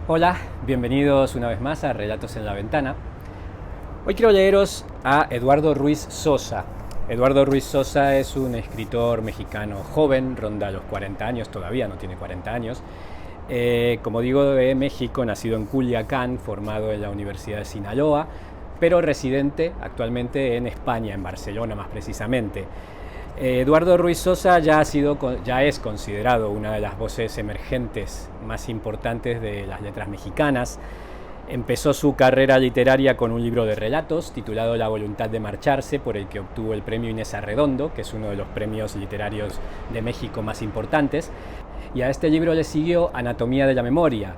Hola, bienvenidos una vez más a Relatos en la Ventana. Hoy quiero leeros a Eduardo Ruiz Sosa. Eduardo Ruiz Sosa es un escritor mexicano joven, ronda los 40 años, todavía no tiene 40 años. Como digo, de México, nacido en Culiacán, formado en la Universidad de Sinaloa, pero residente actualmente en España, en Barcelona más precisamente. Eduardo Ruiz Sosa ya es considerado una de las voces emergentes más importantes de las letras mexicanas. Empezó su carrera literaria con un libro de relatos titulado La voluntad de marcharse, por el que obtuvo el premio Inés Arredondo, que es uno de los premios literarios de México más importantes. Y a este libro le siguió Anatomía de la memoria,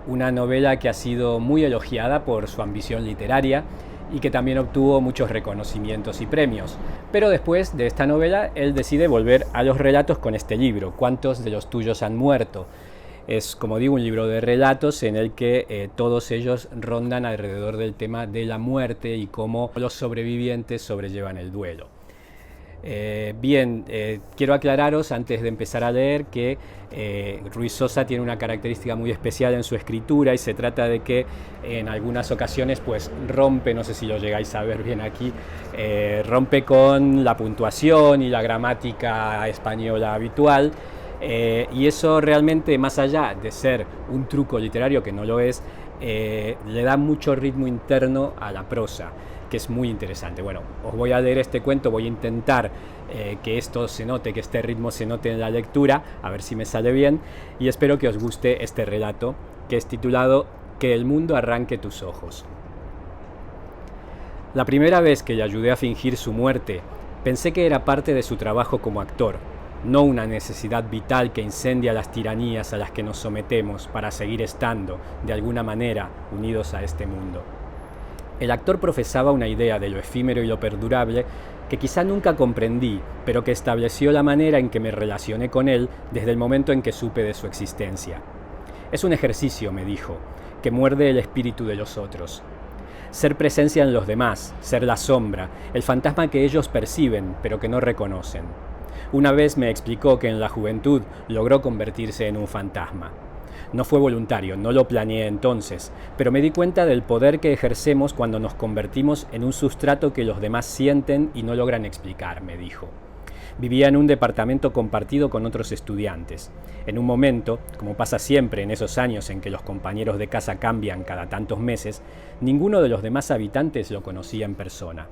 una novela que ha sido muy elogiada por su ambición literaria y que también obtuvo muchos reconocimientos y premios. Pero después de esta novela, él decide volver a los relatos con este libro, ¿Cuántos de los tuyos han muerto? Es, como digo, un libro de relatos en el que todos ellos rondan alrededor del tema de la muerte y cómo los sobrevivientes sobrellevan el duelo. Quiero aclararos antes de empezar a leer que Ruiz Sosa tiene una característica muy especial en su escritura y se trata de que en algunas ocasiones pues rompe, no sé si lo llegáis a ver bien aquí, rompe con la puntuación y la gramática española habitual. Y eso realmente, más allá de ser un truco literario, que no lo es, le da mucho ritmo interno a la prosa, que es muy interesante. Bueno, os voy a leer este cuento, voy a intentar que esto se note, que este ritmo se note en la lectura, a ver si me sale bien, y espero que os guste este relato, que es titulado Que el mundo arranque tus ojos. La primera vez que le ayudé a fingir su muerte, pensé que era parte de su trabajo como actor, no una necesidad vital que incendia las tiranías a las que nos sometemos para seguir estando, de alguna manera, unidos a este mundo. El actor profesaba una idea de lo efímero y lo perdurable que quizá nunca comprendí, pero que estableció la manera en que me relacioné con él desde el momento en que supe de su existencia. Es un ejercicio, me dijo, que muerde el espíritu de los otros. Ser presencia en los demás, ser la sombra, el fantasma que ellos perciben, pero que no reconocen. Una vez me explicó que en la juventud logró convertirse en un fantasma. No fue voluntario, no lo planeé entonces, pero me di cuenta del poder que ejercemos cuando nos convertimos en un sustrato que los demás sienten y no logran explicar, me dijo. Vivía en un departamento compartido con otros estudiantes. En un momento, como pasa siempre en esos años en que los compañeros de casa cambian cada tantos meses, ninguno de los demás habitantes lo conocía en persona.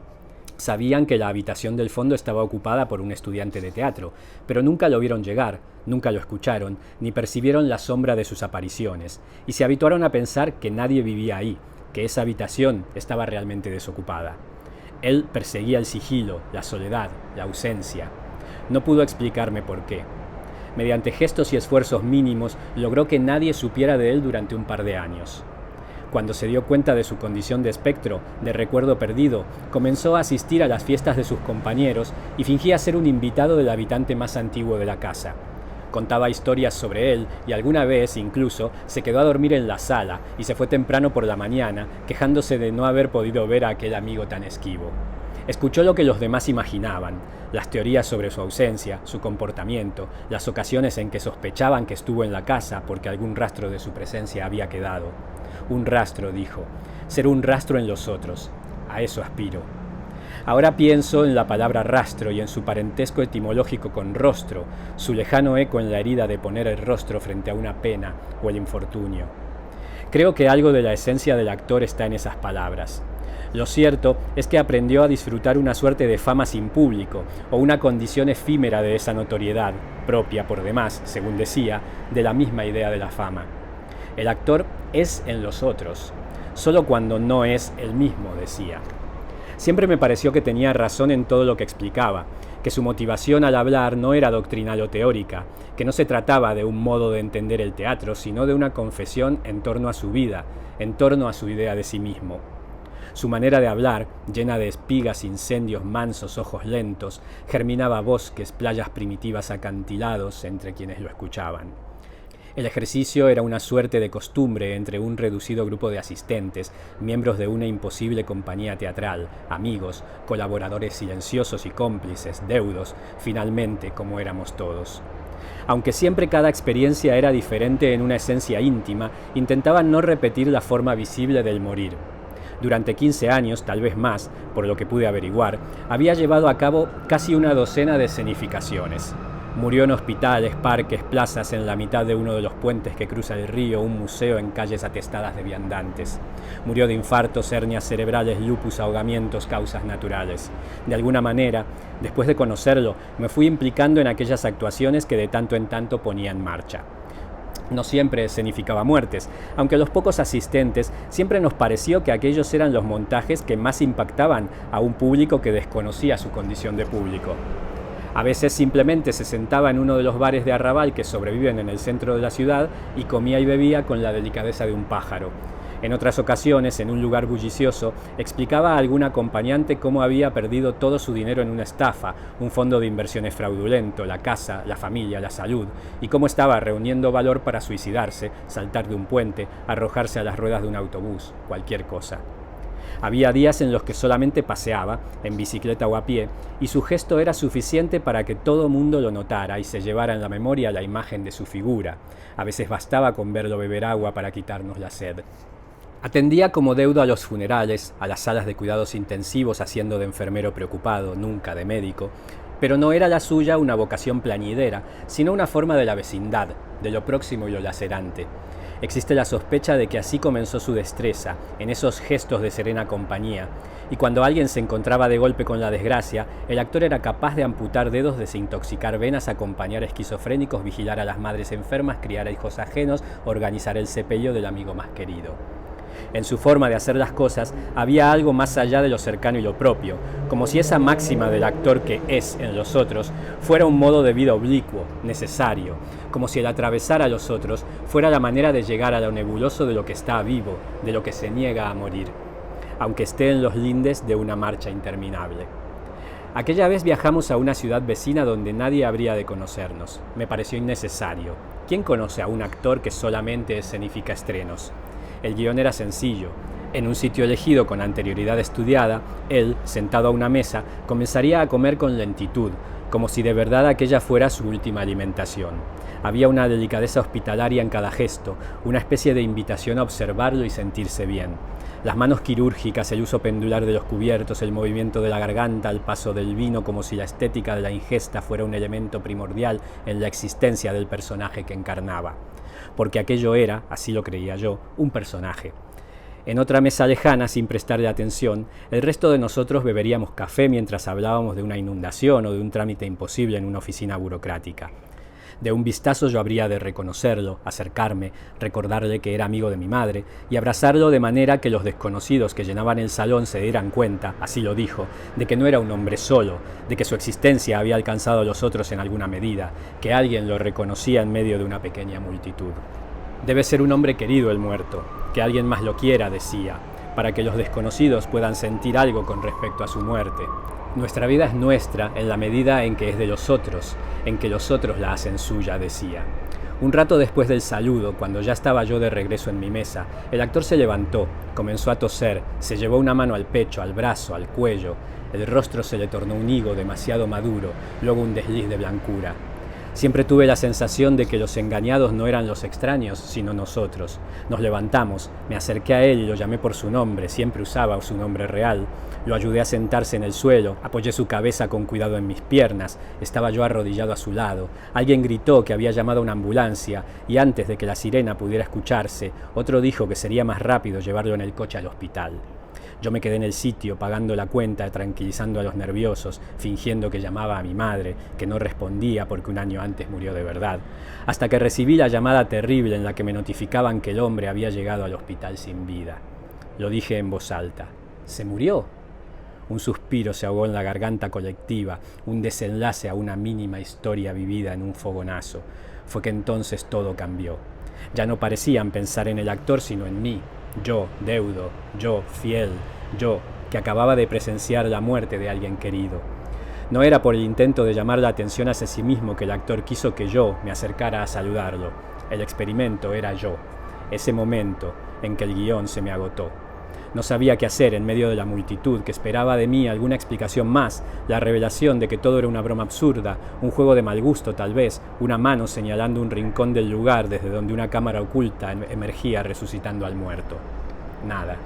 Sabían que la habitación del fondo estaba ocupada por un estudiante de teatro, pero nunca lo vieron llegar, nunca lo escucharon, ni percibieron la sombra de sus apariciones, y se habituaron a pensar que nadie vivía ahí, que esa habitación estaba realmente desocupada. Él perseguía el sigilo, la soledad, la ausencia. No pudo explicarme por qué. Mediante gestos y esfuerzos mínimos, logró que nadie supiera de él durante un par de años. Cuando se dio cuenta de su condición de espectro, de recuerdo perdido, comenzó a asistir a las fiestas de sus compañeros y fingía ser un invitado del habitante más antiguo de la casa. Contaba historias sobre él y alguna vez, incluso, se quedó a dormir en la sala y se fue temprano por la mañana, quejándose de no haber podido ver a aquel amigo tan esquivo. Escuchó lo que los demás imaginaban, las teorías sobre su ausencia, su comportamiento, las ocasiones en que sospechaban que estuvo en la casa porque algún rastro de su presencia había quedado. Un rastro, dijo, ser un rastro en los otros. A eso aspiro. Ahora pienso en la palabra rastro y en su parentesco etimológico con rostro, su lejano eco en la herida de poner el rostro frente a una pena o el infortunio. Creo que algo de la esencia del actor está en esas palabras. Lo cierto es que aprendió a disfrutar una suerte de fama sin público, o una condición efímera de esa notoriedad, propia por demás, según decía, de la misma idea de la fama. El actor es en los otros, solo cuando no es él mismo, decía. Siempre me pareció que tenía razón en todo lo que explicaba, que su motivación al hablar no era doctrinal o teórica, que no se trataba de un modo de entender el teatro, sino de una confesión en torno a su vida, en torno a su idea de sí mismo. Su manera de hablar, llena de espigas, incendios, mansos ojos lentos, germinaba bosques, playas primitivas acantilados entre quienes lo escuchaban. El ejercicio era una suerte de costumbre entre un reducido grupo de asistentes, miembros de una imposible compañía teatral, amigos, colaboradores silenciosos y cómplices, deudos, finalmente como éramos todos. Aunque siempre cada experiencia era diferente en una esencia íntima, intentaban no repetir la forma visible del morir. Durante 15 años, tal vez más, por lo que pude averiguar, había llevado a cabo casi una docena de escenificaciones. Murió en hospitales, parques, plazas, en la mitad de uno de los puentes que cruza el río, un museo, en calles atestadas de viandantes. Murió de infartos, hernias cerebrales, lupus, ahogamientos, causas naturales. De alguna manera, después de conocerlo, me fui implicando en aquellas actuaciones que de tanto en tanto ponía en marcha. No siempre escenificaba muertes, aunque a los pocos asistentes siempre nos pareció que aquellos eran los montajes que más impactaban a un público que desconocía su condición de público. A veces simplemente se sentaba en uno de los bares de arrabal que sobreviven en el centro de la ciudad y comía y bebía con la delicadeza de un pájaro. En otras ocasiones, en un lugar bullicioso, explicaba a algún acompañante cómo había perdido todo su dinero en una estafa, un fondo de inversiones fraudulento, la casa, la familia, la salud, y cómo estaba reuniendo valor para suicidarse, saltar de un puente, arrojarse a las ruedas de un autobús, cualquier cosa. Había días en los que solamente paseaba, en bicicleta o a pie, y su gesto era suficiente para que todo mundo lo notara y se llevara en la memoria la imagen de su figura. A veces bastaba con verlo beber agua para quitarnos la sed. Atendía como deudo a los funerales, a las salas de cuidados intensivos haciendo de enfermero preocupado, nunca de médico, pero no era la suya una vocación plañidera, sino una forma de la vecindad, de lo próximo y lo lacerante. Existe la sospecha de que así comenzó su destreza, en esos gestos de serena compañía, y cuando alguien se encontraba de golpe con la desgracia, el actor era capaz de amputar dedos, desintoxicar venas, acompañar esquizofrénicos, vigilar a las madres enfermas, criar a hijos ajenos, organizar el sepelio del amigo más querido. En su forma de hacer las cosas había algo más allá de lo cercano y lo propio, como si esa máxima del actor que es en los otros fuera un modo de vida oblicuo, necesario, como si el atravesar a los otros fuera la manera de llegar a lo nebuloso de lo que está vivo, de lo que se niega a morir, aunque esté en los lindes de una marcha interminable. Aquella vez viajamos a una ciudad vecina donde nadie habría de conocernos. Me pareció innecesario. ¿Quién conoce a un actor que solamente escenifica estrenos? El guión era sencillo. En un sitio elegido con anterioridad estudiada, él, sentado a una mesa, comenzaría a comer con lentitud, como si de verdad aquella fuera su última alimentación. Había una delicadeza hospitalaria en cada gesto, una especie de invitación a observarlo y sentirse bien. Las manos quirúrgicas, el uso pendular de los cubiertos, el movimiento de la garganta al paso del vino, como si la estética de la ingesta fuera un elemento primordial en la existencia del personaje que encarnaba. Porque aquello era, así lo creía yo, un personaje. En otra mesa lejana, sin prestarle atención, el resto de nosotros beberíamos café mientras hablábamos de una inundación o de un trámite imposible en una oficina burocrática. De un vistazo yo habría de reconocerlo, acercarme, recordarle que era amigo de mi madre y abrazarlo de manera que los desconocidos que llenaban el salón se dieran cuenta, así lo dijo, de que no era un hombre solo, de que su existencia había alcanzado a los otros en alguna medida, que alguien lo reconocía en medio de una pequeña multitud. Debe ser un hombre querido el muerto, que alguien más lo quiera, decía, para que los desconocidos puedan sentir algo con respecto a su muerte. Nuestra vida es nuestra en la medida en que es de los otros, en que los otros la hacen suya, decía. Un rato después del saludo, cuando ya estaba yo de regreso en mi mesa, el actor se levantó, comenzó a toser, se llevó una mano al pecho, al brazo, al cuello. El rostro se le tornó un higo demasiado maduro, luego un desliz de blancura. Siempre tuve la sensación de que los engañados no eran los extraños, sino nosotros. Nos levantamos, me acerqué a él y lo llamé por su nombre, siempre usaba su nombre real. Lo ayudé a sentarse en el suelo, apoyé su cabeza con cuidado en mis piernas, estaba yo arrodillado a su lado. Alguien gritó que había llamado a una ambulancia y antes de que la sirena pudiera escucharse, otro dijo que sería más rápido llevarlo en el coche al hospital. Yo me quedé en el sitio pagando la cuenta, tranquilizando a los nerviosos, fingiendo que llamaba a mi madre, que no respondía porque un año antes murió de verdad, hasta que recibí la llamada terrible en la que me notificaban que el hombre había llegado al hospital sin vida. Lo dije en voz alta. ¿Se murió? Un suspiro se ahogó en la garganta colectiva, un desenlace a una mínima historia vivida en un fogonazo. Fue que entonces todo cambió. Ya no parecían pensar en el actor sino en mí. Yo, deudo, yo, fiel, yo, que acababa de presenciar la muerte de alguien querido. No era por el intento de llamar la atención hacia sí mismo que el actor quiso que yo me acercara a saludarlo. El experimento era yo, ese momento en que el guión se me agotó. No sabía qué hacer en medio de la multitud que esperaba de mí alguna explicación más, la revelación de que todo era una broma absurda, un juego de mal gusto tal vez, una mano señalando un rincón del lugar desde donde una cámara oculta emergía resucitando al muerto. Nada.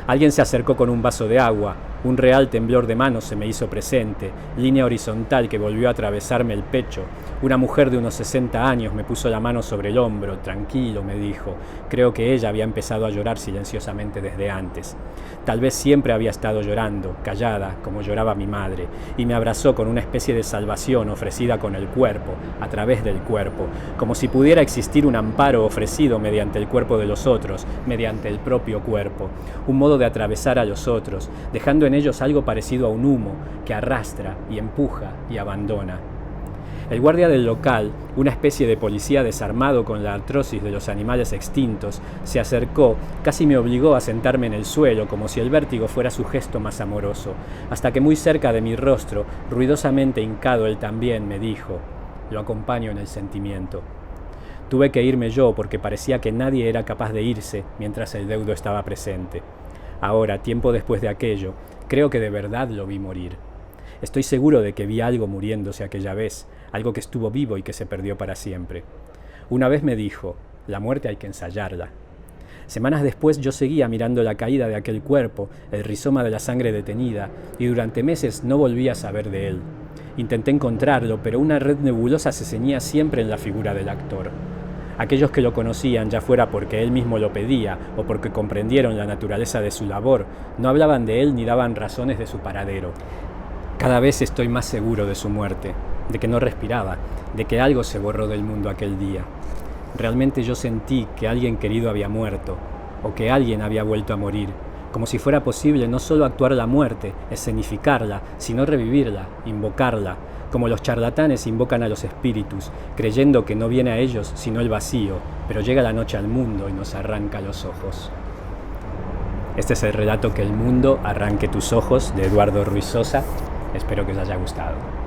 Alguien se acercó con un vaso de agua, un real temblor de manos se me hizo presente, línea horizontal que volvió a atravesarme el pecho. Una mujer de unos 60 años me puso la mano sobre el hombro. Tranquilo, me dijo. Creo que ella había empezado a llorar silenciosamente desde antes. Tal vez siempre había estado llorando, callada, como lloraba mi madre, y me abrazó con una especie de salvación ofrecida con el cuerpo, a través del cuerpo, como si pudiera existir un amparo ofrecido mediante el cuerpo de los otros, mediante el propio cuerpo, un modo de atravesar a los otros, dejando en ellos algo parecido a un humo que arrastra y empuja y abandona. El guardia del local, una especie de policía desarmado con la artrosis de los animales extintos, se acercó, casi me obligó a sentarme en el suelo como si el vértigo fuera su gesto más amoroso, hasta que muy cerca de mi rostro, ruidosamente hincado él también, me dijo: lo acompaño en el sentimiento. Tuve que irme yo porque parecía que nadie era capaz de irse mientras el deudo estaba presente. Ahora, tiempo después de aquello, creo que de verdad lo vi morir. Estoy seguro de que vi algo muriéndose aquella vez, algo que estuvo vivo y que se perdió para siempre. Una vez me dijo: la muerte hay que ensayarla. Semanas después yo seguía mirando la caída de aquel cuerpo, el rizoma de la sangre detenida, y durante meses no volví a saber de él. Intenté encontrarlo, pero una red nebulosa se ceñía siempre en la figura del actor. Aquellos que lo conocían, ya fuera porque él mismo lo pedía o porque comprendieron la naturaleza de su labor, no hablaban de él ni daban razones de su paradero. Cada vez estoy más seguro de su muerte, de que no respiraba, de que algo se borró del mundo aquel día. Realmente yo sentí que alguien querido había muerto, o que alguien había vuelto a morir, como si fuera posible no solo actuar la muerte, escenificarla, sino revivirla, invocarla, como los charlatanes invocan a los espíritus, creyendo que no viene a ellos sino el vacío, pero llega la noche al mundo y nos arranca los ojos. Este es el relato Que el mundo arranque tus ojos, de Eduardo Ruiz Sosa. Espero que os haya gustado.